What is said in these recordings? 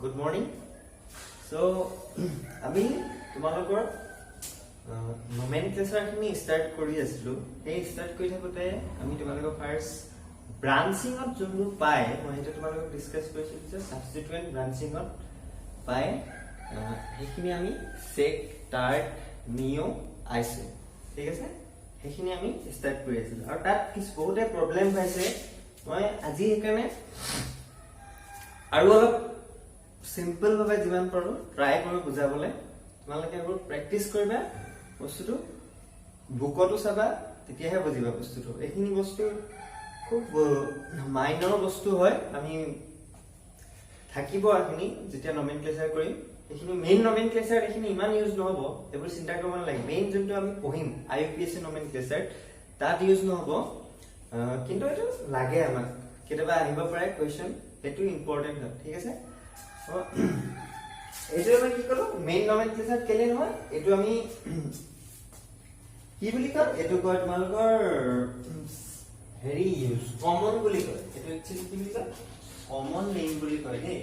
Good morning. So, আমি তোমালোকৰ nomenclature খিনি start কৰি আছিলো। এই start কৰি থাকোতে আমি তোমালোকৰ first branching ত যোনটো পায় মই এটা তোমালোকক ডিসকাস কৰিছিলো যে substituent branching ত পায় সেইখিনি আমি sec tart neo iso ঠিক আছে সেইখিনি আমি start কৰি আছিলো আৰু তাত কিছু বহুতে প্ৰবলেম পাইছে মই আজি সেইকাৰণে আৰু অলপ সিম্পল ভাবে যিমান পাৰো ট্ৰাই কৰি বুজাবলে তোমালোকে আৰু প্ৰেক্টিস কৰিবা বস্তুটো বুকটো চাবা তেতিয়াহে বুজিবা বস্তুটো এইখিনি বস্তু খুব মাইনৰ বস্তু হয় আমি থাকিব আখিনি যেতিয়া নমেনক্লেচাৰ কৰিম এইখিনি মেইন নমেনক্লেচাৰ এইখিনি ইমান ইউজ নহব এবোৰ চিন্তা কৰিব নালাগে মেইন যোনটো আমি পঢ়িম আইইউপিএসসি নমেনক্লেচাৰ তাত ইউজ নহব কিন্তু এটা লাগে আমাক কেতিয়াবা আহিব পাৰে কোৱেশ্চন এটো ইম্পৰ্টেন্ট হয় ঠিক আছে এইটো আমি কি কলো মেইন নমেনক্লেচাৰ কেলে নহয় এইটো আমি কি বুলি কয় এইটো কয় তোমালোকৰ হেৰি ইউজ কমন বুলি কয় এইটো একচুয়ালি কি বুলি কয় কমন নেম বুলি কয় দেই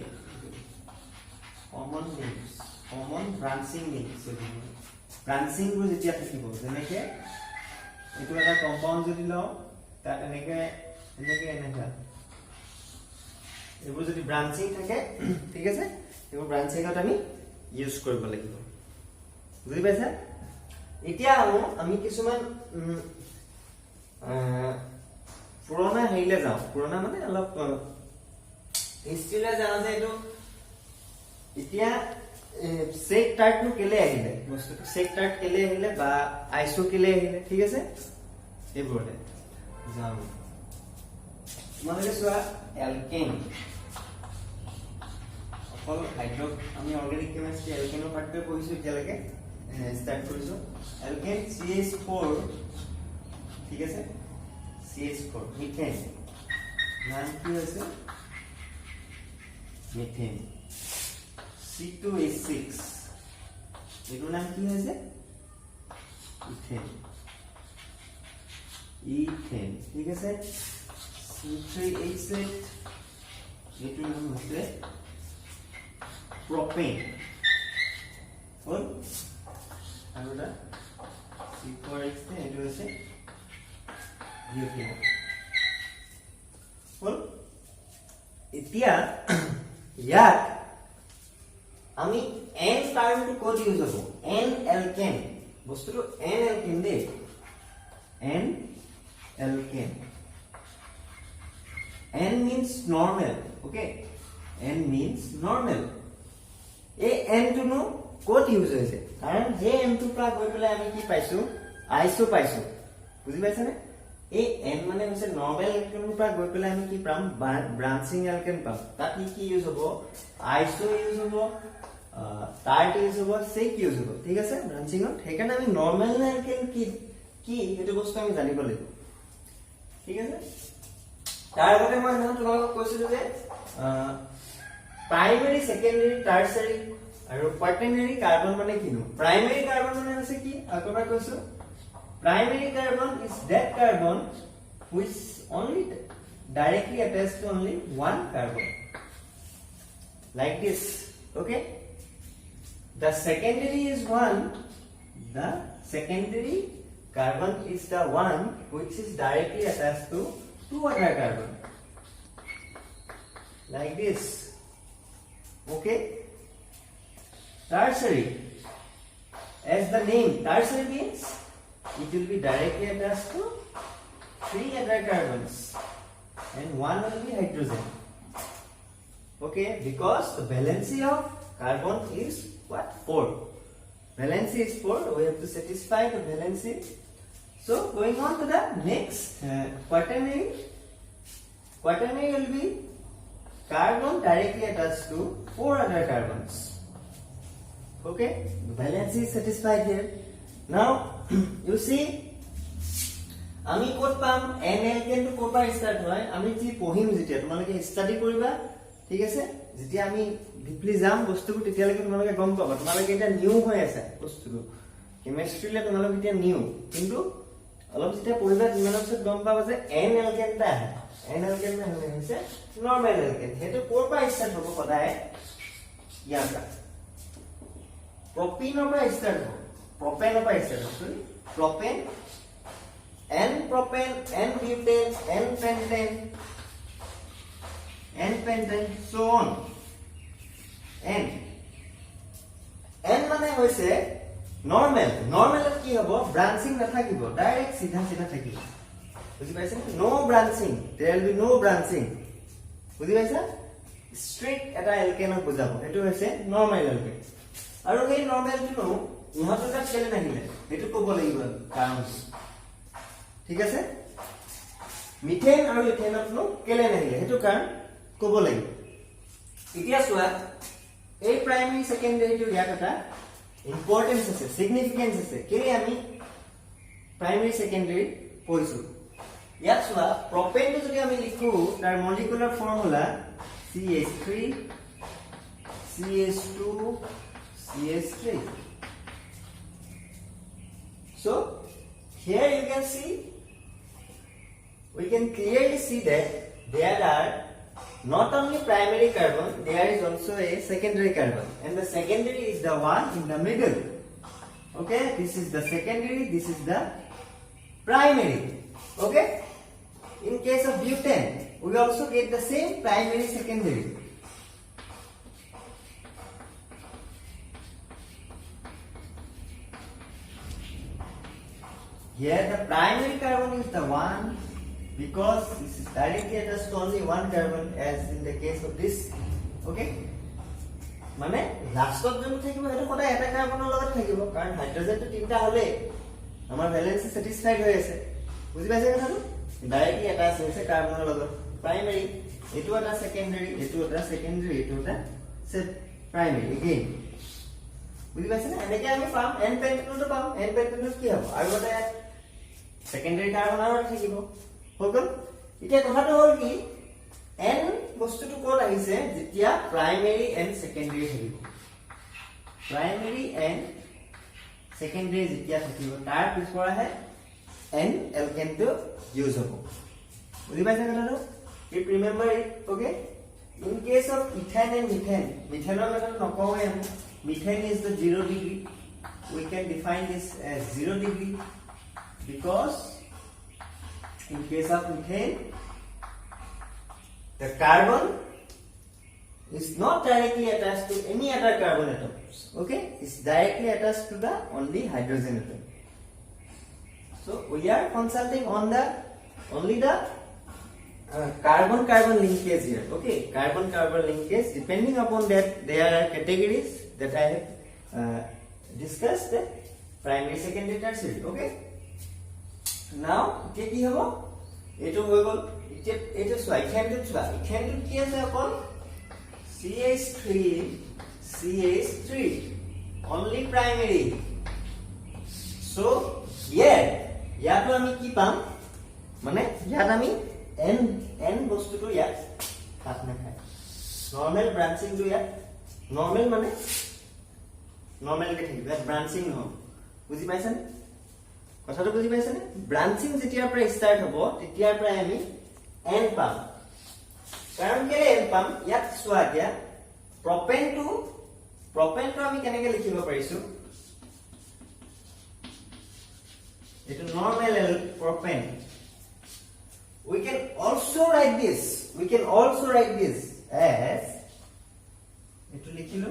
common names common branching names branching বোৰ যেতিয়া থাকিব যেনেকে এইটো এটা কম্পাউন্ড যদি লও তাত এনেকে এইবোৰ যদি ব্ৰাঞ্চিং থাকে ঠিক আছে এইবোৰ ব্ৰাঞ্চিংত আমি ইউজ কৰিব লাগিব বুজি পাইছা এতিয়া আমি কিছুমান পুৰণা হেইলে যাও পুৰণা মানে অলপ হিষ্ট্ৰীলে যাও যে এইটো এতিয়া sec tart নো কেলে আহিলে বস্তুটো sec tart কেলে আহিলে বা আইসো কেলে আহিলে ঠিক আছে এইবোৰতে যাও তোমালোকে চোৱা এলকেন অকল হাইড্ৰো আমি অৰ্গেনিক কেমিষ্ট্ৰি এলকেনৰ পাৰ্টটো পঢ়িছো এতিয়ালৈকে স্টাৰ্ট কৰিছো এলকেন CH4 ঠিক আছে CH4 মিথেন নাম কি আছে মিথেন C2H6 এটার নাম কি হয়েছে ইথেন ইথেন ঠিক আছে C3H8 এটার নাম হচ্ছে প্রোপেন হল আর ওটা C4H এটা হচ্ছে বিউটেন হল এতিয়া ইয়াত আমি n কার্বনটো কোড ইউজ হ'ব n alkane বস্তুটো n alkane দে n alkane n means normal okay n means normal এই n টো নো কোড ইউজ হৈছে কাৰণ যে n টো পৰা গৈ পেলাই আমি কি পাইছো আইসো পাইছো বুজি পাইছা নে এই n মানে হৈছে নরমাল এলকেন পৰা গৈ পেলাই আমি কি পাম ব্রাঞ্চিং এলকেন পাম তাত কি ইউজ হ'ব আইসো ইউজ হ'ব টার্ট ইউজ হ'ব sec ইউজ হ'ব ঠিক আছে ব্রাঞ্চিং ত হেকাৰণে আমি নৰমাল এলকেন কি এটো বস্তু আমি জানিব লাগিব ঠিক আছে তাৰ আগতে মই তোমালোকক কৈছিলো যে প্ৰাইমাৰী সেকেন্ডাৰী টাৰশাৰী আৰু কোৱাটাৰ্নাৰী কাৰ্বন মানে কিনো প্ৰাইমাৰী কাৰ্বন মানে হৈছে কি আকবাৰ কৈছো primary carbon is that carbon which only directly attached to only one carbon like this okay the secondary is one the secondary carbon is the one which is directly attached to two other carbon like this okay tertiary as the name tertiary means it will be directly attached to three other carbons and one will be hydrogen okay because the valency of carbon is what 4 valency is 4 we have to satisfy the valency so going on to the next quaternary will be carbon directly attached to 4 other carbons okay the valency is satisfied here now you see আমি code পাম n alkane to code পা start হয় আমি যি পঢ়িম যেতিয়া তোমালোকে study কৰিবা ঠিক আছে যেতিয়া আমি ডিপলি যাম বস্তুটো তেতিয়ালৈকে তোমালোকে গম পাবা তোমালোকে এটা নিউ হৈ আছে বস্তুটো কেমিষ্ট্ৰিলে তোমালোকে এতিয়া নিউ কিন্তু অলপ যেতিয়া পঢ়িবা যিমানৰ পিছত গম পাবা যে n alkane টা n alkane মানে হৈছে নরমাল alkane হেতু কোড পা স্টার্ট হ'ব সদায় ইয়াটা propene or start propane or start sorry propane n propane n butane n pentane so on n মানে হৈছে নরমাল নরমালত কি হবো ব্রাঞ্চিং না থাকিব ডাইরেক্ট সিধা সিধা থাকিব বুঝি পাইছে no branching there will be no branching বুঝি পাইছা স্ট্রেট এটা এলকেনক বুজাব এটো হৈছে নরমাল এলকেন আৰু এই নৰমালটো ইহতটা কেলে নাহিলে এটো কব লাগিব কাৰণ ঠিক আছে মিথেন আৰু ইথেনত নো কেলে নাহিলে এটো কাৰণ কব লাগিব এতিয়া চোৱা এই প্ৰাইমাৰি সেকেন্ডাৰি টু ইয়াত এটা ইম্পৰ্টেন্স আছে সিগনিফিকেন্স আছে কেলে আমি প্ৰাইমাৰি সেকেন্ডাৰি পড়িছো ইয়াত চোৱা প্ৰপেন যদি আমি লিখো তাৰ molecular formula CH3 CH2 CH3 so here you can see we can clearly see that there are not only primary carbon, there is also a secondary carbon, and the secondary is the one in the middle. Okay, this is the secondary, this is the primary. Okay, in case of butane, we also get the same primary secondary. Here the primary carbon is the one because this is directly attached to only one carbon as in the case of this okay মানে লাস্টত যেন থাকিব এটা quota এটা কাৰ্বনৰ লগত থাকিব কাৰণ হাইড্ৰোজেনটো তিনটা হলে আমাৰ ভ্যালেন্সি স্যাটিসফাইড হৈ আছে বুজি পাইছে কথাটো ডাইৰেক্টলি এটাচ হৈছে কাৰ্বনৰ লগত প্ৰাইমাৰী এটো এটা সেকেন্ডাৰী এটো এটা সেকেন্ডাৰী এটো এটা প্ৰাইমাৰী এগেইন বুজি পাইছে না এনেকে আমি পাম n পেন্টেনটো পাম n পেন্টেনত কি হ'ব আৰু এটা সেকেন্ডাৰী কাৰ্বন আৰু থাকিব হগল এতিয়া কথাটো হল কি n বস্তুটো কোড আহিছে যেতিয়া প্রাইমারি এন্ড সেকেন্ডারি থাকিব প্রাইমারি এন্ড সেকেন্ডারি যেতিয়া থাকিব তাৰ পিছৰহে n এলকেনটো ইউজ হ'ব বুজি পাইছে কথাটো if remember it okay in case of ইথেন এন্ড মিথেন মিথেনৰ কথা নকওঁৱে আমি methane is the 0 degree we can define this as 0 degree because in case of methane the carbon is not directly attached to any other carbon atoms okay it's directly attached to the only hydrogen atom so we are consulting on the only the carbon carbon linkage here okay carbon carbon linkage depending upon that there are categories that I have discussed primary secondary tertiary okay now কি কি হ'ব এটো হৈ গল এটো সোয়া ইথেনটো কি আছে অকল CH3 CH3 only primary so ইয়াতো আমি কি পাম মানে ইয়াত আমি n বস্তুটো ইয়াত কাট না খায় নরমাল ব্রাঞ্চিং টু ইয়াত নরমাল মানে নরমাল কে থাকিব ব্রাঞ্চিং ন বুজি পাইছেন কথাটো বুজি পাইছে নে ব্রাঞ্চিং যেতিয়াৰ পৰা ষ্টাৰ্ট হ'ব তেতিয়াৰ পৰা আমি n পাম কাৰণ কেলে n পাম ইয়াত চোৱা দিয়া প্ৰপেনটো আমি কেনেকৈ লিখিব পাৰিছো এটো normal propane we can also write this as এটো লিখিলো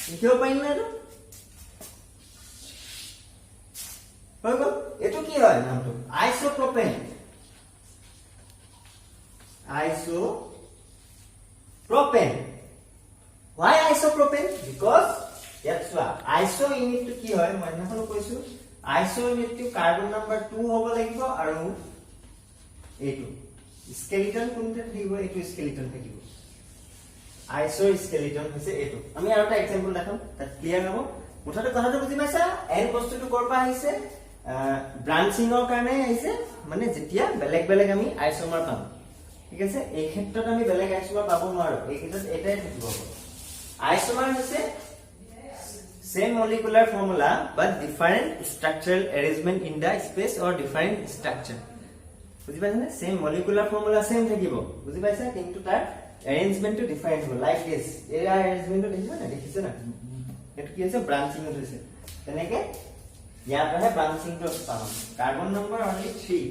লিখিব পাৰিম না এটো কি হয় নামটো আইসোপ্রোপেন why isopropane because that's why iso unit to কি হয় মই নাখনো কৈছো iso unit to carbon number 2 হ'ব লাগিব আৰু এটো স্কেলিটন কোনটা থাকিব এটো স্কেলিটন থাকিব আইসো স্কেলিটন হৈছে এটো আমি আৰু এটা এক্সাম্পল দেখাম তাত ক্লিয়াৰ হ'ব মুঠতে কথাটো বুজি পাইছা এন বস্তুটো কৰবা আহিছে ব্ৰাঞ্চিংৰ কাৰণে আহিছে মানে যেতিয়া বেলেগ বেলেগ আমি আইসোমাৰ পাম ঠিক আছে এই ক্ষেত্ৰত আমি বেলেগ আইসোমাৰ পাব নোৱাৰো এই ক্ষেত্ৰত এটাই থাকিব আইসোমাৰ হৈছে same molecular formula but different structural arrangement in the space or different structure. বুজি পাইছা নে? same molecular formula same থাকিব, বুজি পাইছা, কিন্তু তাৰ arrangement টো different হ'ব, like this. এই arrangement টো দেখিছা না? দেখিছা না? এটো কি আছে? ব্ৰাঞ্চিং হৈছে। তেনেকে ইয়াৰ পৰা ব্ৰাঞ্চিং টো পাম। কাৰ্বন নম্বৰ only 3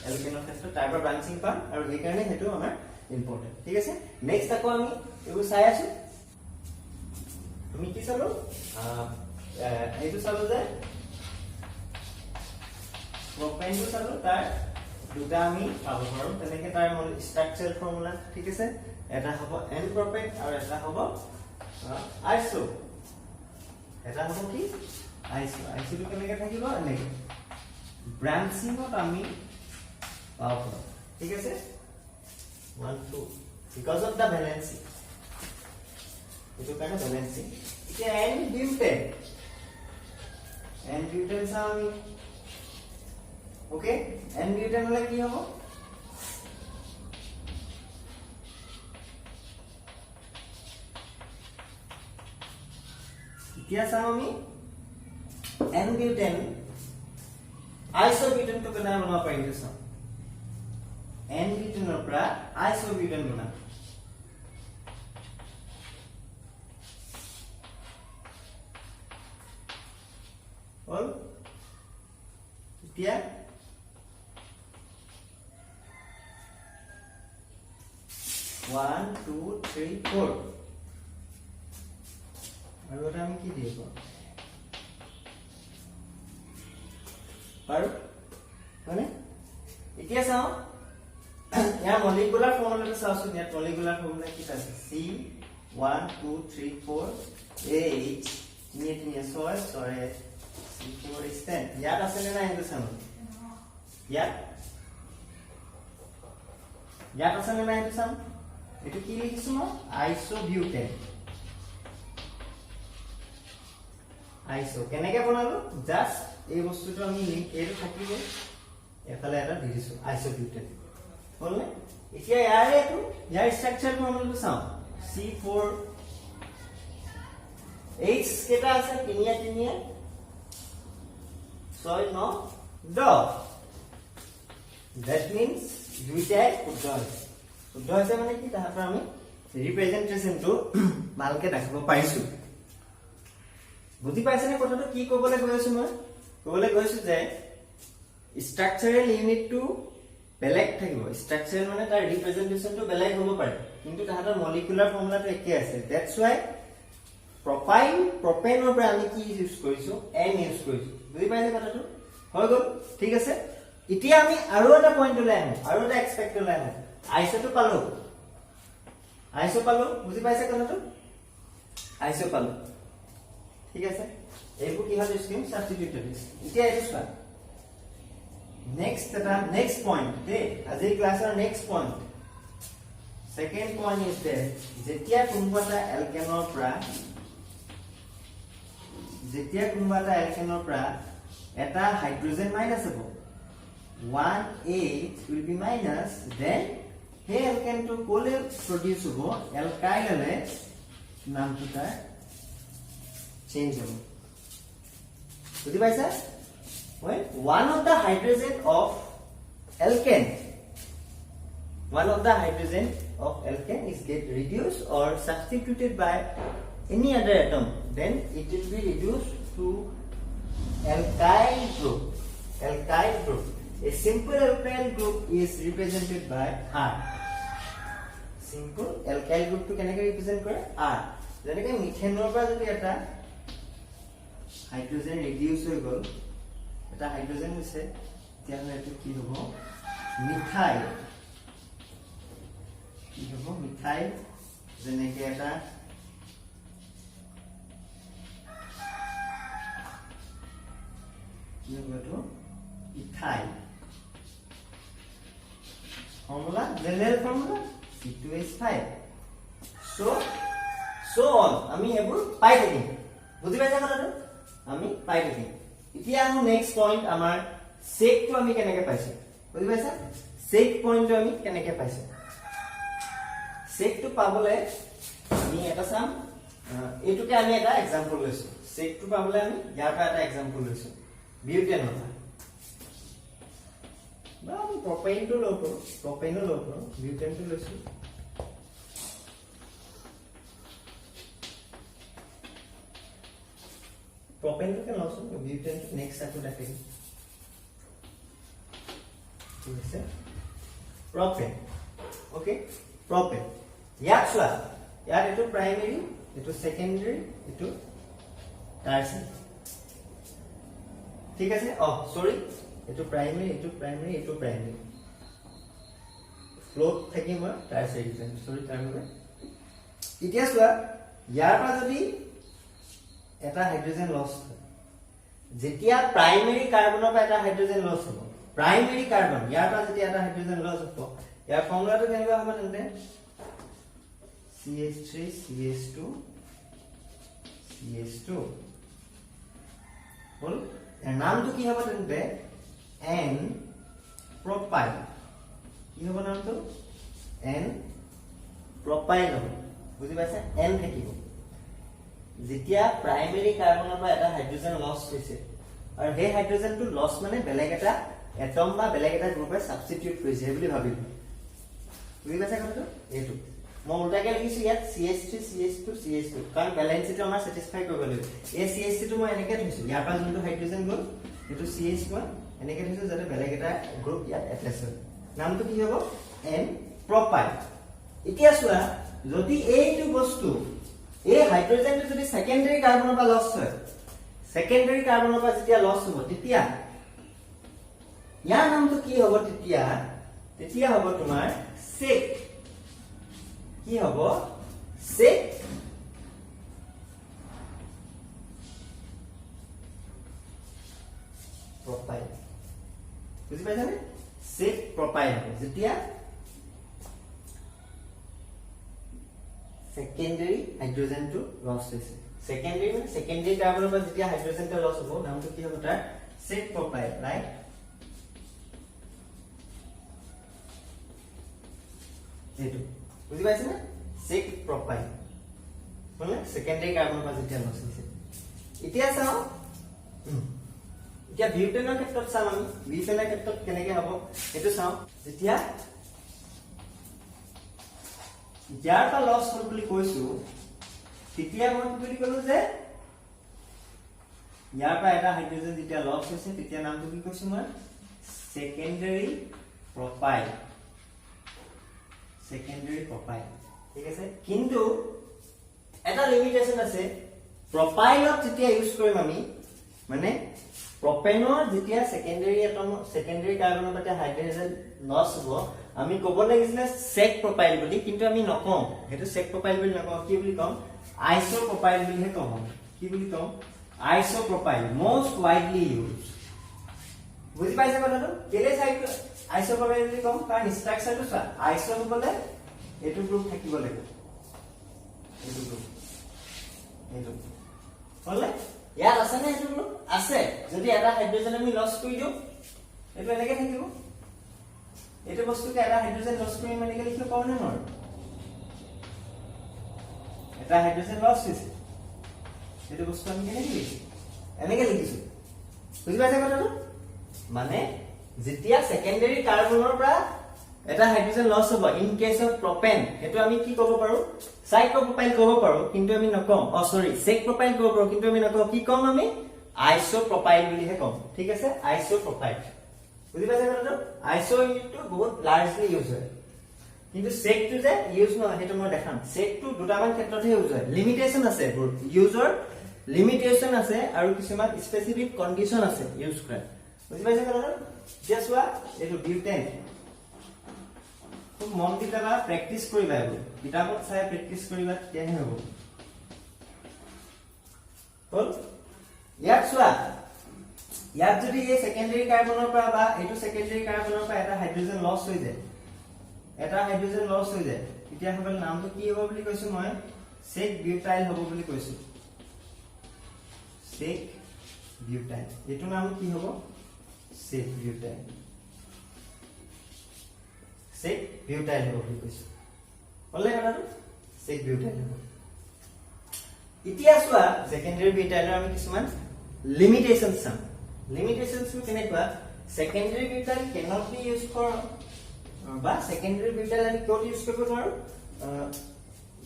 এলকেনৰ ক্ষেত্ৰত তাৰ পৰা ব্ৰাঞ্চিং পাম, আৰু এই কাৰণে হেতু আমাৰ ইম্পৰ্টেন্ট। ঠিক আছে, নেক্সট আকৌ আমি এইবোৰ চাই আছো। আমি কি চালো? এইটো চালো যে প্ৰপেনটো চালো, তাৰ দুটা আমি পাব পাৰো। তেনেকে তাৰ ষ্ট্ৰাকচাৰ ফৰ্মুলা, ঠিক আছে, এটা হ'ব এন প্ৰপেন আৰু এটা হ'ব আইসো। এটা হ'ব কি? আইসো। আইসোটো কেনেকে থাকিব? এনেকে ব্ৰাঞ্চিংত আমি পাব পাৰো। ঠিক আছে, 1 2 বিকজ অফ দা ভ্যালেন্সি, এটো কাৰণে ভ্যালেন্সি। এতিয়া এন বিউটেন, এন বিউটেন চাও আমি। ওকে, এন বিউটেন হলে কি হ'ব? এতিয়া চাও আমি এন বিউটেন আইসোবিউটেন তো কেনে বনাব পাৰিম চাও। এন বিউটেনৰ পৰা আইসোবিউটেন বনাম। হল, এতিয়া 1 2 3 4 আৰু এটা আমি কি দিব পাৰো মানে। এতিয়া চাও ইয়াৰ মলিকুলাৰ ফৰ্মুলাটো চাওচোন। ইয়াত মলিকুলাৰ ফৰ্মুলা কি আছে? C1 2 3 4 H 3 3 6 6 C4 is 10। ইয়াত আছে নে নাই সেইটো চাও। ইয়াত আছে নে নাই সেইটো চাও। এটো কি লিখিছো মই? আইসোবিউটেন। আইসো কেনেকে বনালো? জাস্ট এই বস্তুটো আমি লিংক এটো থাকিব, এফালে এটা দি দিছো আইসোবিউটেন। হলনে? এতিয়া ইয়াৰ ষ্ট্ৰাকচাৰ ফৰ্মুলাটো চাও। C4 H কেটা আছে? 3 3 6 9 10। that means দুইটাই শুদ্ধ হৈছে। শুদ্ধ হৈছে মানে কি? তাৰ পৰা আমি ৰিপ্ৰেজেন্টেশনটো ভালকে দেখাব পাৰিছো। বুজি পাইছে নে কথাটো? কি ক'বলৈ গৈ আছো মই? ক'বলৈ গৈছো যে ষ্ট্ৰাকচাৰেল ইউনিটটো বেলেগ থাকিব। ষ্ট্ৰাকচাৰেল মানে তাৰ ৰিপ্ৰেজেন্টেশনটো বেলেগ হ'ব পাৰে, কিন্তু তাহাঁতৰ মলিকুলাৰ ফৰ্মুলাটো একে আছে। দ্যাটস ওয়াই প্ৰপেনৰ পৰা আমি কি ইউজ কৰিছো? এন ইউজ কৰিছো। বুজি পাইছে কথাটো? হৈ গ'ল, ঠিক আছে। এতিয়া আমি আৰু এটা পইণ্ট লৈ আহো, আৰু এটা এক্সপেক্ট লৈ আহো। আইসোটো পালো, আইসো পালো। বুজি পাইছে কথাটো? আইসো পালো, ঠিক আছে। এইবোৰ কি হয়? Scheme substituted. এতিয়া এইটো চোৱা, নেক্সট পইণ্ট দে আজি ক্লাছৰ next point, second point is the যেতিয়া কোনোবা এটা এলকেনৰ পৰা এটা হাইড্ৰোজেন মাইনাস হ'ব, 1H will be minus, then हे एल्केन तो कोले प्रोड्यूस हो, एल्काइल ले नाम तो क्या चेंज हो। बुझी पाई sir? When one of the hydrogen of alkane is get reduced or substituted by any other atom, then it will be reduced to alkyl group. A simple alkyl group is represented by R. Simple alkyl group to কেনেকৈ represent কৰে? R. যেনেকৈ মিথেনৰ পৰা যদি এটা hydrogen reduce হৈ গ'ল, এটা hydrogen হৈছে, তেতিয়াহ'লে এটো কি হ'ব? মিথাইল। কি হ'ব? মিথাইল। যেনেকৈ এটা কি হ'ব? এটো ethyl. formula, general formula C2H5. So on আমি এবোৰ পাই থাকিম। বুজি পাইছা কথাটো? আমি পাই থাকিম। এতিয়া আমি নেক্সট পইণ্ট আমাৰ সেকটো আমি কেনেকৈ পাইছো? বুজি পাইছা? সেক পইণ্টটো আমি কেনেকৈ পাইছো? সেকটো পাবলে আমি এটা চাম। এইটোকে আমি এটা এক্সাম্পল লৈছো। চেকটো পাবলৈ আমি ইয়াৰ পৰা এটা এক্সাম্পল লৈছো বিউটেনৰ পৰা বা আমি প্ৰপেইনটো লওঁ বিউটেনটো লৈছো প্ৰপেইনটো লওঁছো বিউটেনটো নেক্সট আকৌ দেখিম ঠিক আছে প্ৰপেন ওকে প্ৰপেন ইয়াত চোৱা ইয়াত এটো প্ৰাইমেৰী এটো সেকেন্ডাৰী এটো টাৰ্চিয়াৰী ঠিক আছে সৰি এটো প্ৰাইমেৰী ফ্লোট থাকিব টাৰ্চিয়াৰী সৰি তাৰমানে এতিয়া চোৱা ইয়াৰ পৰা যদি এটা হাইড্ৰোজেন লছ হয় যেতিয়া প্ৰাইমেৰী কাৰ্বনৰ পৰা এটা হাইড্ৰোজেন লছ হ'ব প্ৰাইমেৰী কাৰ্বন ইয়াৰ পৰা যদি এটা হাইড্ৰোজেন লছ হ'ব ইয়াৰ ফৰ্মুলাটো কেনেকুৱা হ'ব তেন্তে CH3 CH2 CH2 বল এর নামটো কি হ'ব তেন্তে N প্রপাইল কি হ'ব নামটো N প্রপাইল হ'ব বুজি পাইছা N থাকিব যেতিয়া প্ৰাইমেৰী কাৰ্বনৰ পৰা এটা হাইড্ৰোজেন লছ হৈছে আৰু সেই হাইড্ৰোজেনটো লছ মানে বেলেগ এটা এটম বা বেলেগ এটা গ্ৰুপে সাবস্টিটিউট কৰিছে বুলি ভাবিব বুজি পাইছা কথাটো এইটো মই উল্টাকে লিখিছো ইয়াত CH3 CH2 CH2 কাৰণ ব্যালেন্সটো আমাৰ স্যাটিসফাই কৰিব লাগিব এই CH3 টো মই এনেকৈ থৈছো ইয়াৰ পৰা যোনটো হাইড্ৰোজেন গ'ল এটো CH1 এনেকৈ থৈছো যাতে বেলেগ এটা গ্ৰুপ ইয়াত এটাচ হয় নামটো কি হ'ব N প্ৰপাইল এতিয়া চোৱা যদি এইটো বস্তু এই হাইড্ৰোজেনটো যদি সেকেন্ডাৰী কাৰ্বনৰ পৰা লছ হয় সেকেন্ডাৰী কাৰ্বনৰ পৰা যেতিয়া লছ হ'ব তেতিয়া ইয়াৰ নামটো কি হ'ব তেতিয়া হ'ব তোমাৰ চেক কি হ'ব চেক প্ৰপাইল বুজি পাইছানে চেক প্ৰপাইল হ'ব যেতিয়া সেকেন্ডাৰী হাইড্ৰোজেনটো লছ হৈছে সেকেন্ডাৰী মানে সেকেন্ডাৰী কাৰ্বনৰ পৰা যেতিয়া হাইড্ৰোজেনটো লছ হ'ব নামটো কি হ'ব তাৰ চেক প্ৰপাইল ৰাইট এইটো বুজি পাইছে না চেক প্ৰপাইল মানে সেকেন্ডাৰী কাৰ্বনৰ পৰা যেতিয়া লছ হৈছে এতিয়া চাও এতিয়া বিউটেনৰ ক্ষেত্ৰত চাম আমি বিউটেনৰ ক্ষেত্ৰত কেনেকৈ হ'ব এটো চাও যেতিয়া ইয়াৰ পৰা লছ হ'ল বুলি কৈছো তেতিয়া মই কি বুলি ক'লো যে ইয়াৰ পৰা এটা হাইড্ৰোজেন যেতিয়া লছ হৈছে তেতিয়া নামটো কি কৈছো মই সেকেন্ডাৰী প্ৰপাইল ঠিক আছে কিন্তু এটা লিমিটেশন আছে প্ৰপাইলত যেতিয়া ইউজ কৰিম আমি মানে প্ৰপেনৰ যেতিয়া সেকেন্ডাৰী কাৰ্বনৰ পৰা হাইড্ৰোজেন লছ হ'ব আমি ক'ব লাগিছিল চেক প্রপাইল বুলি কিন্তু আমি নকওঁ হেতু চেক প্রপাইল বুলি নকওঁ কি বুলি কম আইসো প্রপাইল বুলিহে কম কি বুলি কম আইসো প্রপাইল মোস্ট ওয়াইডলি ইউজড বুজি পাইছে কথাটো কেলে চাইটো আইসো প্রপাইল বুলি কম কাৰণ ষ্ট্ৰাকচাৰটো চা আইসো হ'বলে এটো গ্ৰুপ থাকিব লাগিব এটো গ্ৰুপ হলে ইয়াত আছে নে এটো গ্ৰুপ আছে যদি এটা হাইড্ৰোজেন আমি লছ কৰি দিও এটো এনেকৈ থাকিব এটো বস্তুকে এটা হাইড্ৰোজেন লছ কৰি মানে লিখিব পাও নে নহয় এটা হাইড্ৰোজেন লছ হৈছে এটো বস্তু আমি কেনে লিখিছো এনেকৈ লিখিছো বুজি পাইছে কথাটো মানে যেতিয়া সেকেন্ডাৰী কাৰ্বনৰ পৰা এটা হাইড্ৰোজেন লছ হ'ব ইন কেস অফ প্ৰপেন এটো আমি কি ক'ব পাৰো সাইক্লো প্ৰপাইল ক'ব পাৰো কিন্তু আমি নকম সৰি চেক প্ৰপাইল ক'ব পাৰো কিন্তু আমি নকম কি কম আমি আইসো প্ৰপাইল বুলিহে কম ঠিক আছে আইসো প্ৰপাইল বুজি পাইছে কথাটো আইসো ইউনিটটো বহুত লাৰ্জলি ইউজ হয় কিন্তু চেকটো যে ইউজ নহয় হেতু মই দেখাম চেকটো দুটামান ক্ষেত্ৰতহে ইউজ হয় লিমিটেশন আছে ইউজৰ লিমিটেশন আছে আৰু কিছুমান স্পেসিফিক কন্ডিশন আছে ইউজ কৰা বুজি পাইছে কথাটো জাস্ট ওয়া এটো বিউটেন তো মন দি পেলা প্ৰেক্টিস কৰিবা এইবোৰ কিতাপত চাই প্ৰেক্টিস কৰিবা তেতিয়াহে হ'ব হল ইয়াত চোৱা ইয়াত যদি এই সেকেন্ডাৰী কাৰ্বনৰ পৰা বা এটো সেকেন্ডাৰী কাৰ্বনৰ পৰা এটা হাইড্ৰোজেন লছ হৈ যায় তেতিয়া হ'ব নামটো কি হ'ব বুলি কৈছো মই চেক বিউটাইল হ'ব বুলি কৈছো চেক বিউটাইল এটো নাম কি হ'ব চেক বিউটাইল হ'ব বুলি কৈছো হলে কথাটো চেক বিউটাইল হ'ব এতিয়া চোৱা সেকেন্ডাৰী বিউটাইলৰ আমি কিছুমান লিমিটেশনস চাম লিমিটেশনস কেনেকুৱা secondary butyl cannot be used for বা সেকেন্ডাৰী বিউটাইল আমি কিয় ইউজ কৰিব নোৱাৰো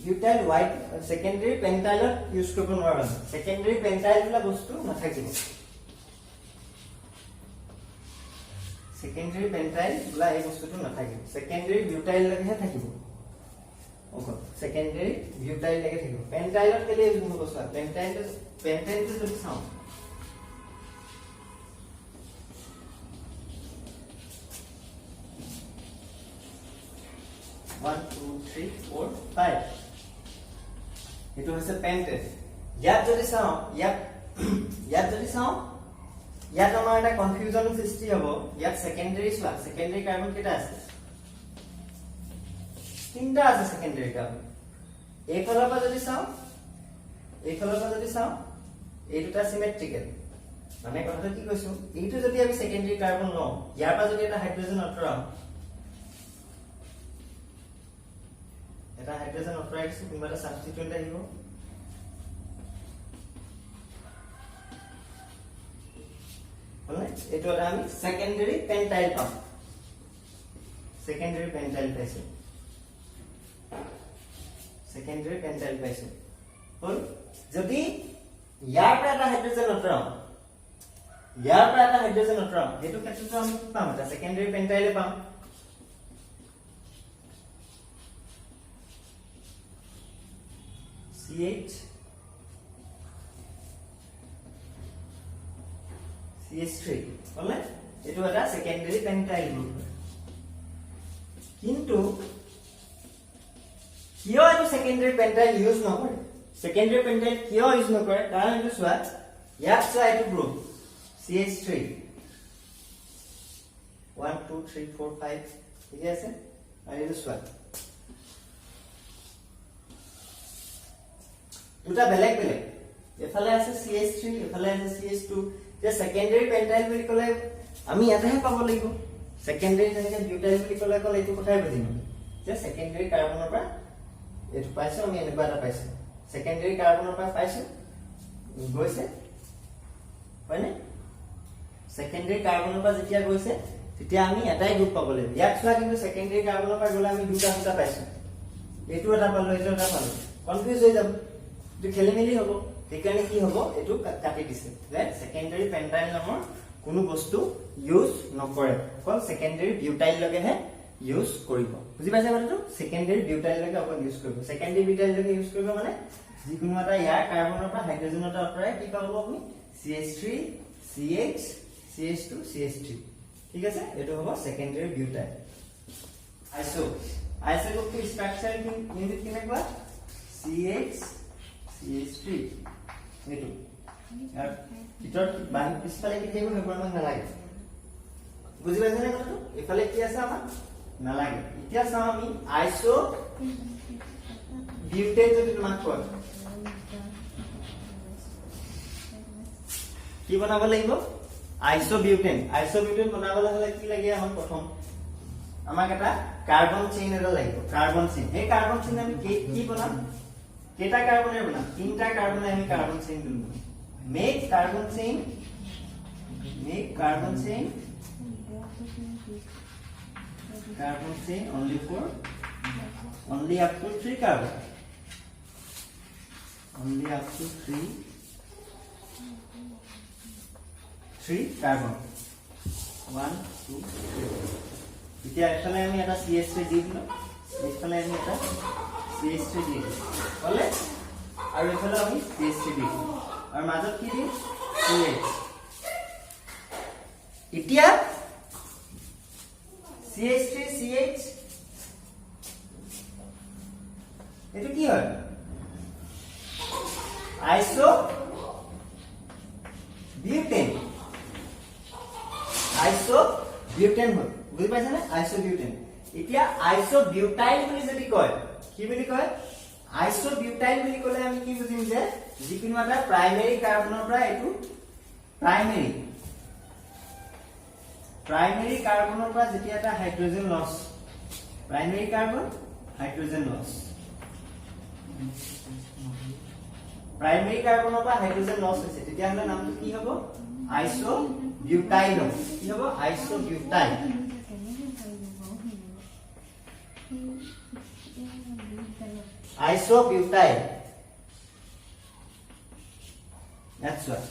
বিউটাইল হোৱাইট সেকেন্ডাৰী পেন্টাইলত ইউজ কৰিব নোৱাৰো সেকেন্ডাৰী পেন্টাইল বোলা বস্তু নাথাকিব সেকেন্ডাৰী পেন্টাইল বোলা এই বস্তুটো নাথাকিব সেকেন্ডাৰী বিউটাইল লাগেহে থাকিব ওকে সেকেন্ডাৰী বিউটাইল লাগে থাকিব পেন্টাইলত কেলে ইউজ হ'ব স্যাৰ পেন্টাইল যদি চাওঁ 1 2 3 4 5 এটো হৈছে পেন্টেন ইয়াত যদি চাও ইয়াত যদি চাও ইয়াত আমাৰ এটা কনফিউজন সৃষ্টি হ'ব ইয়াত সেকেন্ডাৰী সোৱা সেকেন্ডাৰী কাৰ্বন কেটা আছে তিনটা আছে সেকেন্ডাৰী কাৰ্বন এই ফলৰ পৰা যদি চাও এই দুটা সিমেট্ৰিকেল মানে কথাটো কি কৈছো এইটো যদি আমি সেকেন্ডাৰী কাৰ্বন লওঁ ইয়াৰ পৰা যদি এটা হাইড্ৰোজেন আঁতৰাও এটা হাইড্ৰোজেন অপৰাই দিছো কিবা এটা সাবস্টিটিউয়েন্ট আহিব মানে এটো এটা আমি সেকেন্ডাৰী পেন্টাইল পাম সেকেন্ডাৰী পেন্টাইল পাইছো হল যদি ইয়াৰ পৰা এটা হাইড্ৰোজেন আঁতৰাও এটো ক্ষেত্ৰত আমি পাম এটা সেকেন্ডাৰী পেন্টাইলে পাম CH CH3 বলে এটো এটা সেকেন্ডাৰী পেন্টাইল গ্ৰুপ কিন্তু কিয় এটো সেকেন্ডাৰী পেন্টাইল ইউজ নকৰে সেকেন্ডাৰী পেন্টাইল কিয় ইউজ নকৰে কাৰণ এটো সোৱা ইয়াত সোৱা এটো গ্ৰুপ CH3 1 2 3 4 5 ঠিক আছে আৰু এটো সোৱা দুটা বেলেগ এফালে আছে CH3 এফালে আছে CH2 যে সেকেন্ডাৰী পেন্টাইল বুলি কলে আমি এটাহে পাব লাগিব সেকেন্ডাৰী যেনেকৈ বিউটাইল বুলি কলে এইটো কথাই বুজিম যে সেকেন্ডাৰী কাৰ্বনৰ পৰা এটো পাইছো আমি এনেকুৱা এটা পাইছো সেকেন্ডাৰী কাৰ্বনৰ পৰা পাইছো গৈছে হয়নে সেকেন্ডাৰী কাৰ্বনৰ পৰা যেতিয়া গৈছে তেতিয়া আমি এটাই গ্ৰুপ পাব লাগিব ইয়াত চোৱা কিন্তু সেকেন্ডাৰী কাৰ্বনৰ পৰা গলে আমি দুটা পাইছো এইটো এটা পালো এইটো এটা পালো কনফিউজ হৈ যাব যে খেলিমেলি হ'ব সেইকাৰণে কি হ'ব এটো কাটি দিছে যে সেকেন্ডাৰী পেন্টাইল নামৰ কোনো বস্তু ইউজ নকৰে অকল সেকেন্ডাৰী বিউটাইল লগেহে ইউজ কৰিব বুজি পাইছে কথাটো সেকেন্ডাৰী বিউটাইল লগে অকল ইউজ কৰিব সেকেন্ডাৰী বিউটাইল লগে ইউজ কৰিব মানে যিকোনো এটা ইয়াৰ কাৰ্বনৰ পৰা হাইড্ৰোজেন এটা আঁতৰাই কি পাব আপুনি CH3 CH CH2 CH3 ঠিক আছে এটো হ'ব সেকেন্ডাৰী বিউটাইল আইসো গ্ৰুপটো স্ট্ৰাকচাৰ ইউনিট কেনেকুৱা CH CH3 এটো আৰ ভিতৰত বাহিৰ পিছফালে কি থাকিব সেইবোৰ আমাক নালাগে বুজি পাইছে নে কথাটো এফালে কি আছে আমাক নালাগে এতিয়া চাও আমি আইসো বিউটেন যদি তোমাক কয় কি বনাব লাগিব আইসো বিউটেন বনাবলৈ হলে কি লাগে আমাক প্ৰথম আমাক এটা কাৰ্বন চেইন এটা লাগিব কাৰ্বন চেইন এই কাৰ্বন চেইন আমি কি বনাম কেটা কার্বনের বনাম তিনটা কার্বনে আমি কার্বন চেইন দিলাম make carbon chain only up to 3 carbon only up to 3 carbon 1 2 3 এতিয়া এখানে আমি এটা CH3 দি দিলাম এখানে আমি এটা CH3 দি দিলাম বলে আৰু এফালে আমি CH3 দি দিলাম আৰু মাজত কি দিম CH এতিয়া CH3 CH এটো কি হয় আইসো বিউটেন হয় বুজি পাইছে না আইসো বিউটেন এতিয়া আইসো বিউটাইল বুলি যদি কয় কি বুলি কয় আইসো বিউটাইল বুলি কলে আমি কি বুজিম যে যিকোনো এটা প্ৰাইমেৰী কাৰ্বনৰ পৰা এটো প্ৰাইমেৰী কাৰ্বনৰ পৰা যেতিয়া এটা hydrogen loss primary carbon hydrogen loss primary কাৰ্বনৰ পৰা হাইড্ৰোজেন লছ হৈছে তেতিয়াহ'লে নামটো কি হ'ব আইসোবিউটাইল হ'ব কি হ'ব আইসোবিউটাইল আইসোবিউটাইল that's what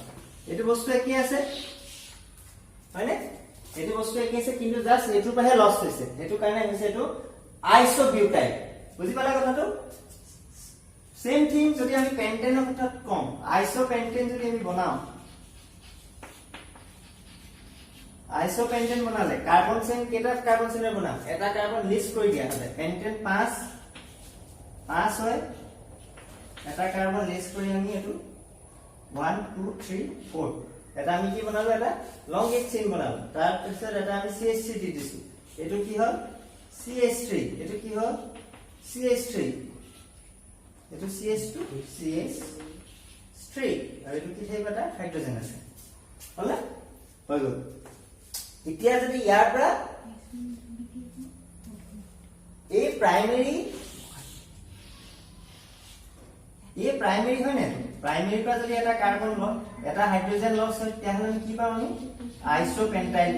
এটো বস্তু কি আছে হয়নে এটো বস্তু কি আছে কিন্তু জাস্ট এটোৰ পৰাহে লছ হৈছে এটো কাৰণে হৈছে এটো আইসোবিউটাইল বুজি পালা কথাটো সেম থিং যদি আমি পেন্টেনৰ কথা কম আইসোপেন্টেন যদি আমি বনাও আইসোপেন্টেন বনালে কাৰ্বন চেইন কেটা কাৰ্বন চেইনৰ বনাম এটা কাৰ্বন লিস্ট কৰি দিয়া হলে পেন্টেন 5 হয় এটা কাৰ্বন লিস্ট কৰি আমি এটো 1 2 3 4 এটা আমি কি বনালো এটা লং এক চেইন বনালো তাৰ পিছত এটা আমি CH3 দি দিছো এটো কি হ'ল CH3 এটো কি হ'ল CH3 এটো CH2 CH3 আৰু এটো কি থাকিব এটা হাইড্ৰোজেন আছে হলে হৈ গ'ল এতিয়া যদি ইয়াৰ পৰা এই প্ৰাইমেৰী হয় না প্ৰাইমেৰী পৰা যদি এটা কাৰ্বন লয় এটা হাইড্ৰোজেন লছ হয় তেতিয়াহ'লে আমি কি পাম আমি আইসোপেন্টাইল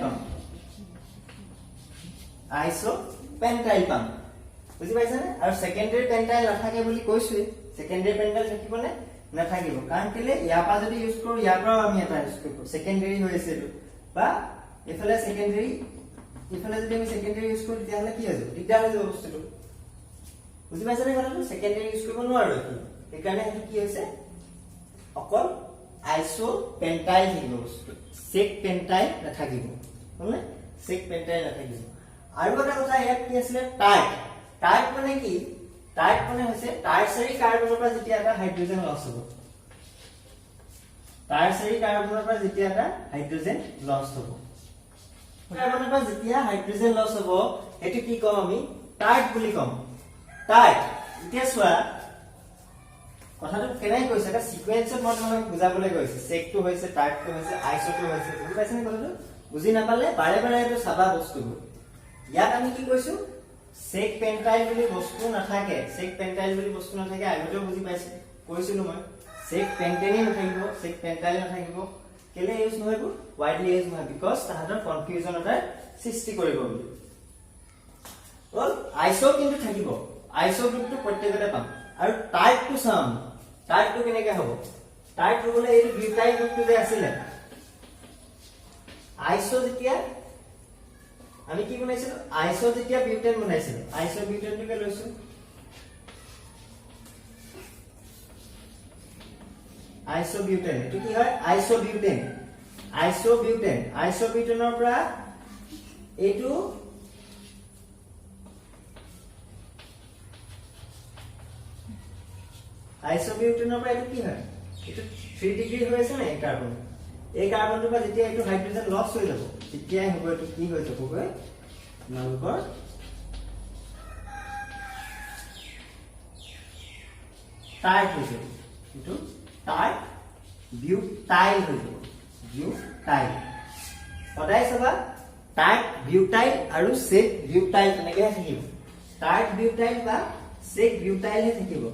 পাম বুজি পাইছা না আৰু সেকেন্ডাৰী পেন্টাইল নাথাকে বুলি কৈছো সেকেন্ডাৰী পেন্টাইল থাকিব নে নাথাকিব কাৰণ কেলে ইয়াৰ পৰা যদি ইউজ কৰো ইয়াৰ পৰা আমি এটা ইউজ কৰিব সেকেন্ডাৰী হৈ আছে বা ইফালে সেকেন্ডাৰী ইফালে যদি আমি সেকেন্ডাৰী ইউজ কৰো তেতিয়াহ'লে কি হ'ব দিগদাৰ হৈ যাব বস্তুটো বুজি পাইছা নে কথাটো সেকেন্ডাৰী ইউজ কৰিব নোৱাৰো এইকাৰণে এটো কি হৈছে অকল আইসোপেন্টাইল থাকিব বস্তুটো সেক পেন্টাইল নাথাকিব হলনে সেক পেন্টাইল নাথাকিব আৰু এটা কথা ইয়াত কি আছিল টাইট মানে কি টাইট মানে হৈছে টাৰচাৰী কাৰ্বনৰ পৰা যেতিয়া এটা হাইড্ৰোজেন লছ হ'ব টাৰচাৰী কাৰ্বনৰ পৰা যেতিয়া এটা হাইড্ৰোজেন লছ হ'ব কাৰ্বনৰ পৰা যেতিয়া হাইড্ৰোজেন লছ হ'ব এটো কি কম আমি টাইট বুলি কম টাইট এতিয়া চোৱা কথাটো কেনেকৈ কৈছে এটা সিকোয়েন্সত মই তোমাক বুজাবলৈ কৈছে সেকটো হৈছে টাইটটো হৈছে আইসোটো হৈছে বুজি পাইছা নে কথাটো বুজি নাপালে বাৰে বাৰে এটো চাবা বস্তুবোৰ ইয়াত আমি কি কৈছো সেক পেন্টাইল বুলি বস্তু নাথাকে আগতেও বুজি পাইছে কৈছিলো মই সেক পেন্টেনি নাথাকিব সেক পেন্টাইল নাথাকিব কেলে ইউজ নহব ওয়াইডলি ইউজ নহয় বিকজ তাহাতৰ কনফিউজন এটা সৃষ্টি কৰিব বুলি অল আইসো কিন্তু থাকিব আইসো গ্ৰুপটো প্ৰত্যেকতে পাম আৰু টাইপটো চাম টাইপটো কেনেকৈ হ'ব টাইপ হ'লে এই বিউটাইল গ্ৰুপটো যে আছিল আইসো যেতিয়া আমি কি বনাইছিলো আইসো যেতিয়া বিউটেন বনাইছিলো আইসো বিউটেনটোকে লৈছো আইসোবিউটেন এটো কি হয় আইসোবিউটেনৰ পৰা এটো আইসোবিউটেনৰ পৰা এটো কি হয় এটো 3 ডিগ্ৰী হৈ আছে না এই কাৰ্বনটো পৰা যেতিয়া এটো হাইড্ৰোজেন লছ হৈ যাব তেতিয়া হ'ব এটো কি হৈ যাব গৈ নালকৰ টাইট হৈ যাব এটো টাইট বিউটাইল হৈ যাব বিউটাইল সদায় চাবা টাইট বিউটাইল আৰু সেক বিউটাইল এনেকৈ থাকিব টাইট বিউটাইল বা সেক বিউটাইল হে থাকিব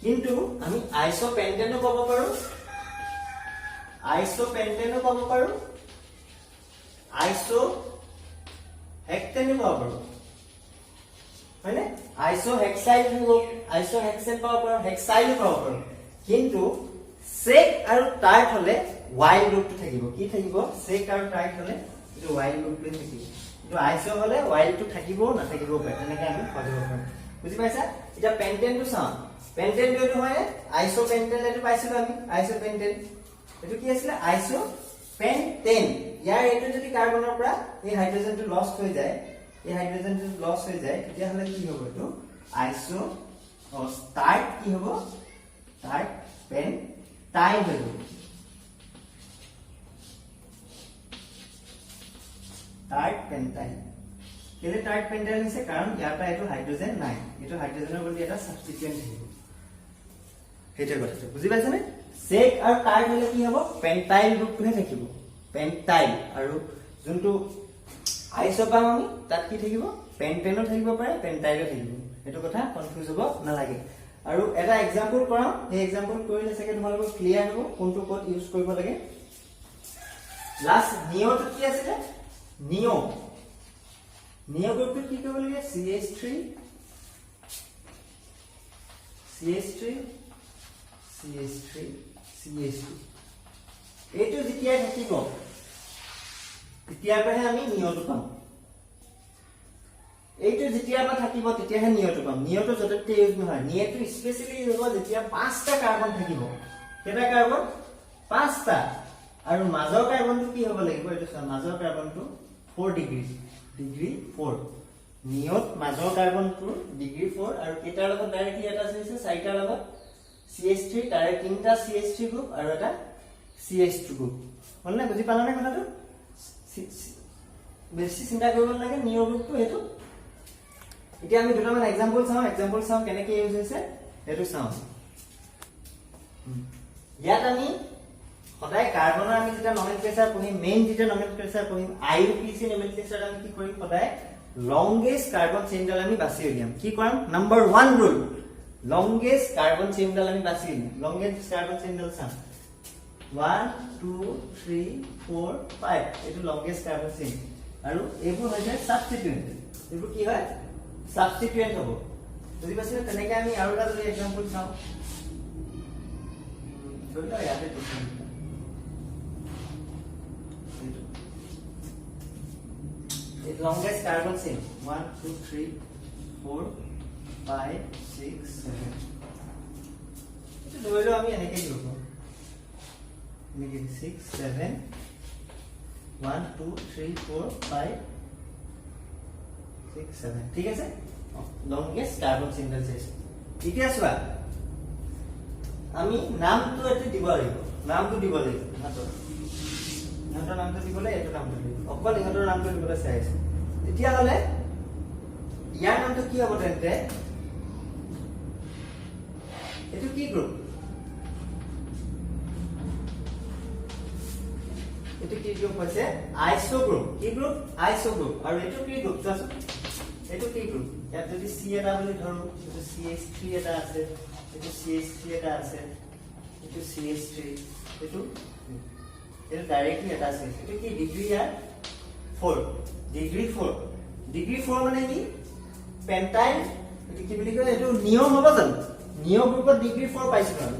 কিন্তু আমি আইসোপেন্টেনো পাব পাৰো আইসোপেন্টেনো পাব পাৰো আইসোহেক্সেনো পাব পাৰো হয়নে আইসোহেক্সাইল হ'ব আইসোহেক্সেন পাব পাৰো হেক্সাইল পাব পাৰো কিন্তু সেক আৰু টাইট হলে ওয়াইল গ্ৰুপটো থাকিব কি থাকিব সেক আৰু টাইট হলে এটো ওয়াইল গ্ৰুপটো থাকিব কিন্তু আইসো হলে ওয়াইলটো থাকিব না থাকিব পাৰে এনেকৈ আমি সজাব পাৰো বুজি পাইছা এটা পেন্টেনটো চাও পেন্টেন এটো হয় আইসোপেন্টেন এটো পাইছিলো আমি আইসোপেন্টেন এটো কি আছিল আইসোপেন্টেন ইয়াৰ এটো যদি কাৰ্বনৰ পৰা এই হাইড্ৰোজেনটো লষ্ট হৈ যায় তেতিয়া হলে কি হ'ব এটো আইসো টাইট কি হ'ব টাইট পেন্টাইল হৈ যাব টাইট পেন্টাইল কেলে টাইট পেন্টাইল হৈছে কাৰণ ইয়াৰ পৰা এটো হাইড্ৰোজেন নাই এটো হাইড্ৰোজেনৰ বলি এটা সাবস্টিটিউয়েন্ট থাকিব হেতে কথাটো বুজি পাইছা নে সেক আৰু টাইট হলে কি হ'ব পেন্টাইল গ্ৰুপটোহে থাকিব পেন্টাইল আৰু যোনটো আইসো পাম আমি তাত কি থাকিব পেন্টেনো থাকিব পাৰে পেন্টাইলো থাকিব এটো কথা কনফিউজ হ'ব নালাগে আৰু এটা এক্সাম্পল কৰাম এই এক্সাম্পল কৰিলে চাগে তোমালোকৰ ক্লিয়াৰ হ'ব কোনটো কোড ইউজ কৰিব লাগে লাষ্ট নিঅটো কি আছে নিঅ গ্ৰুপটো কি কৰিব লাগে CH3 CH2 এইটো যেতিয়া থাকিব তেতিয়াৰ পৰাহে আমি নিঅটো পাম এইটো যেতিয়া পৰা থাকিব তেতিয়াহে নিঅটো পাম নিঅটো যততে ইউজ নহয় নিঅটো স্পেশালি হ'ব যেতিয়া 5টা কাৰ্বন থাকিব কেটা কাৰ্বন 5টা আৰু মাজৰ কাৰ্বনটো কি হ'ব লাগিব এইটো মাজৰ কাৰ্বনটো 4 ডিগ্ৰী 4 নিঅত মাজৰ কাৰ্বনটো ডিগ্ৰী 4 আৰু কেটাৰ লগত ডাইৰেক্টলি এটা আছে 4টাৰ লগত CH3 তাৰে 3টা CH3 গ্ৰুপ আৰু এটা CH2 গ্ৰুপ হলনে বুজি পালানে কথাটো বেছি চিন্তা কৰিব লাগে নিঅ গ্ৰুপটো হেতু এতিয়া আমি দুটামান এক্সাম্পল চাওঁ কেনেকৈ ইউজ হৈছে হেতু চাওঁ ইয়াত আমি সদায় কাৰ্বনৰ আমি যেটা নমেনক্লেচাৰ পঢ়িম মেইন যেটা নমেনক্লেচাৰ পঢ়িম IUPAC নমেনক্লেচাৰ আমি কি কৰিম সদায় লংগেষ্ট কাৰ্বন চেইনডাল আমি বাছি উলিয়াম কি কৰিম নম্বৰ 1 ৰুল লংগেষ্ট কাৰ্বন চেইনডাল আমি বাছি উলিয়াম লংগেষ্ট কাৰ্বন চেইনডাল চাম 1 2 3 4 5 এটো লংগেষ্ট কাৰ্বন চেইন আৰু এইবোৰ হৈছে সাবস্টিটিউয়েন্ট এইবোৰ কি হয় সাবস্টিটিউয়েন্ট হ'ব যদি পাছে তেনেকৈ আমি আৰু এটা যদি এক্সাম্পল চাওঁ ধৰিলো ইয়াতে it longest carbon chain 1 2 3 4 5 6 7 itu ধৰিলো আমি এনেকৈ লিখব এনেকৈ 6 7 1 2 3 4 5 6 7 ঠিক আছে longest carbon chain ডাল চাইছো এতিয়া চোৱা আমি নামটো এতে দিব লাগিব ইহঁতৰ নামটো দিবলৈ এইটো নামটো দিব অকল ইহঁতৰ নামটো দিবলৈ চাইছো তেতিয়া হলে ইয়াৰ নামটো কি হ'ব তেন্তে এইটো কি গ্ৰুপ হৈছে আইসো গ্ৰুপ কি গ্ৰুপ আইসো গ্ৰুপ আৰু এইটো কি গ্ৰুপ চাচোন এইটো কি গ্ৰুপ ইয়াত যদি C এটা বুলি ধৰো এইটো CH3 এটা আছে এইটো CH3 এটা আছে এইটো CH3 এইটো এটা ডাইৰেক্টলি এটা আছে এটো কি ডিগ্ৰী ইয়াৰ 4 ডিগ্ৰী 4 মানে কি পেন্টাইল এটো কি বুলি কয় এটো নিয়ম হ'ব জানো নিয়ম গ্ৰুপত ডিগ্ৰী 4 পাইছো আমি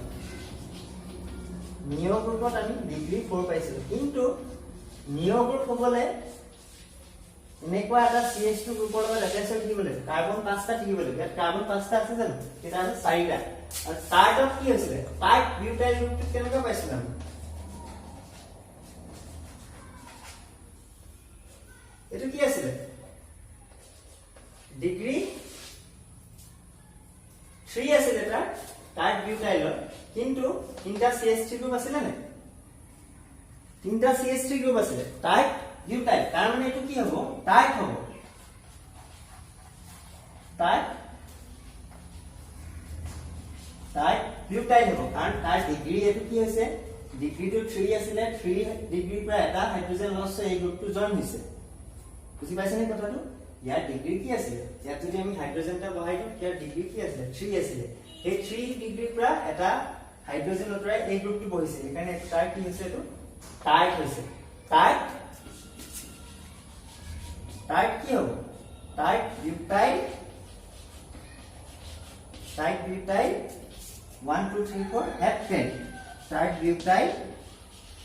নিয়ম গ্ৰুপত আমি ডিগ্ৰী 4 পাইছো কিন্তু নিয়ম গ্ৰুপ হ'বলে এনেকুৱা এটা CH2 গ্ৰুপৰ লগত এটাচৰ কি বলে কাৰ্বন 5টা কি বলে ইয়াত কাৰ্বন 5টা আছে জানো এটা আছে 4টা আৰু স্টাৰ্টত কি হৈছিল পাৰ্ট বিউটাইল গ্ৰুপটো কেনেকৈ পাইছিল আমি এটো কি আছিল ডিগ্ৰী 3 আছিল এটা টাইট বিউটাইলৰ কিন্তু তিনটা CH3 গ্ৰুপ আছিল না তিনটা CH3 গ্ৰুপ আছিল টাইট বিউটাইল তাৰ মানে এটো কি হ'ব টাইট হ'ব টাইট বিউটাইল হ'ব কাৰণ তাৰ ডিগ্ৰী এটো কি হৈছে ডিগ্ৰীটো 3 আছিল 3 ডিগ্ৰীৰ পৰা এটা হাইড্ৰোজেন লছ হৈ এই গ্ৰুপটো জয়েন হৈছে বুজি পাইছানে কথাটো ইয়াৰ ডিগ্ৰী কি আছিল ইয়াত যদি আমি হাইড্ৰোজেনটা বহাই দিও ইয়াৰ ডিগ্ৰী কি আছিল 3 আছিল এই 3 ডিগ্ৰীৰ পৰা এটা হাইড্ৰোজেন অতৰাই এই গ্ৰুপটো বহিছে এখানে তাৰ কি হৈছে এটো টাইট হৈছে টাইট কি হ'ব tight butyl 1 2 3 4 heptane tight butyl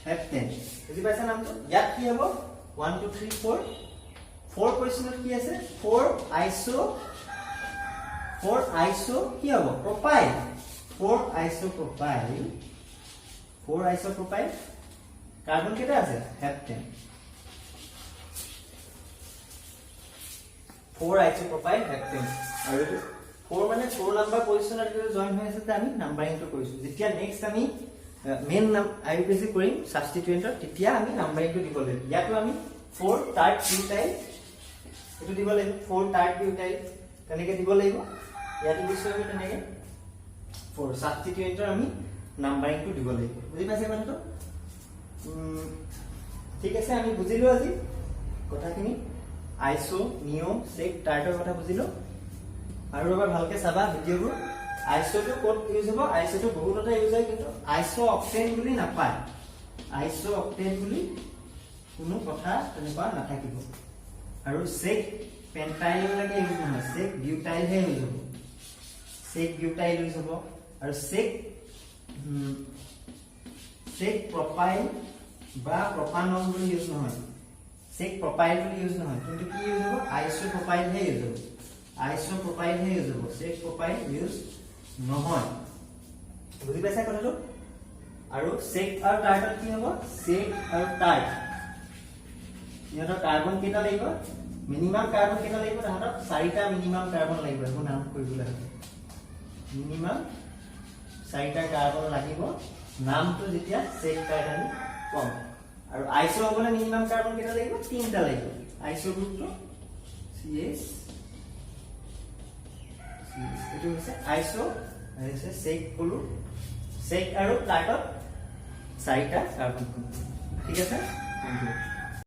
heptane বুজি পাইছা নামটো ইয়াত কি হ'ব 1 2 3 4 4 কোৱেশ্চনত কি আছে 4 আইসো কি হ'ব প্ৰপাইল 4 আইসোপ্ৰপাইল কাৰ্বন কেটা আছে হেপটেন 4 আইসোপ্ৰপাইল হেপটেন আৰু 4 মানে 4 নম্বৰ পজিশনত জয়েন হৈ আছে আমি নাম্বাৰিংটো কৰিছো যেতিয়া নেক্সট আমি মেইন নাম IUPAC কৰিম সাবস্টিটিউয়েন্টৰ তেতিয়া আমি নাম্বাৰিংটো দিব লাগিব ইয়াতো আমি 4 টাইট বিউটাইল এটো দিব লাগিব 4 টাইট বিউটাইল তেনেকে দিব লাগিব ইয়াতো দিছো আমি তেনেকে 4 সাবস্টিটিউয়েন্টৰ আমি নাম্বাৰিংটো দিব লাগিব বুজি পাইছে কথাটো ঠিক আছে আমি বুজিলো আজি কথাখিনি আইসো নিয়ম সেক টাইটৰ কথা বুজিলো আৰু এবাৰ ভালকে চাবা ভিডিঅ'বোৰ আইসোটো কোড ইউজ হ'ব আইসোটো বহুতটা ইউজ হয় কিন্তু আইসো অক্টেন বুলি নাপায় আইসো অক্টেন বুলি কোনো কথা তেনেকুৱা নাথাকিব আৰু চেক পেন্টাইল লাগে ইউজ নহয় চেক বিউটাইল হে ইউজ হ'ব চেক বিউটাইল ইউজ হ'ব আৰু চেক প্ৰপাইল বা প্ৰপানল বুলি ইউজ নহয় চেক প্ৰপাইল বুলি ইউজ নহয় কিন্তু কি ইউজ হ'ব আইসো প্ৰপাইল হে ইউজ হ'ব আইসো প্ৰপাইল হে ইউজ হ'ব চেক প্ৰপাইল ইউজ নহয় বুজি পাইছা কথাটো আৰু চেক আৰু টাৰ্টত কি হ'ব চেক আৰু টাৰ্ট ইহঁতৰ কাৰ্বন কেইটা লাগিব মিনিমাম কাৰ্বন কেইটা লাগিব তাহাঁতৰ 4টা মিনিমাম কাৰ্বন লাগিব এইটো নাম কৰিবলৈ হ'ব মিনিমাম 4টা কাৰ্বন লাগিব নামটো যেতিয়া চেক টাৰ্ট আমি কম আৰু আইসো হ'বলৈ মিনিমাম কাৰ্বন কেইটা লাগিব 3টা লাগিব আইসো গ্ৰুপটো CH এটো হৈছে আইসো আৰু হৈছে চেক কলো চেক আৰু টাৰ্টত 4টা কাৰ্বন ঠিক আছে